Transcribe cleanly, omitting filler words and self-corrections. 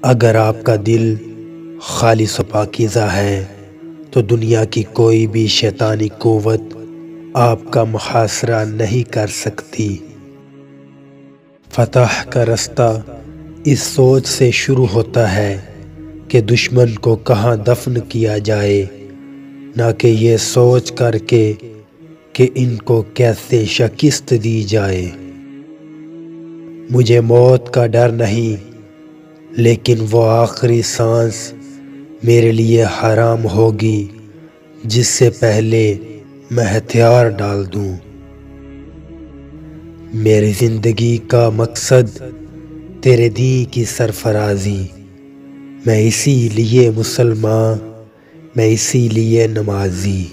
اگر آپ کا دل خالص و پاکیزہ ہے تو دنیا کی کوئی بھی شیطانی قوت آپ کا محاصرہ نہیں کر سکتی۔ فتح کا رستہ اس سوچ سے شروع ہوتا ہے کہ دشمن کو کہاں دفن کیا جائے، نہ کہ یہ سوچ کر کے کہ ان کو کیسے شکست دی جائے۔ مجھے موت کا ڈر نہیں، لیکن وہ آخری سانس میرے لیے حرام ہوگی جس سے پہلے میں ہتھیار ڈال دوں۔ میری زندگی کا مقصد تیرے دین کی سرفرازی، میں اسی لیے مسلمان، میں اسی لیے نمازی۔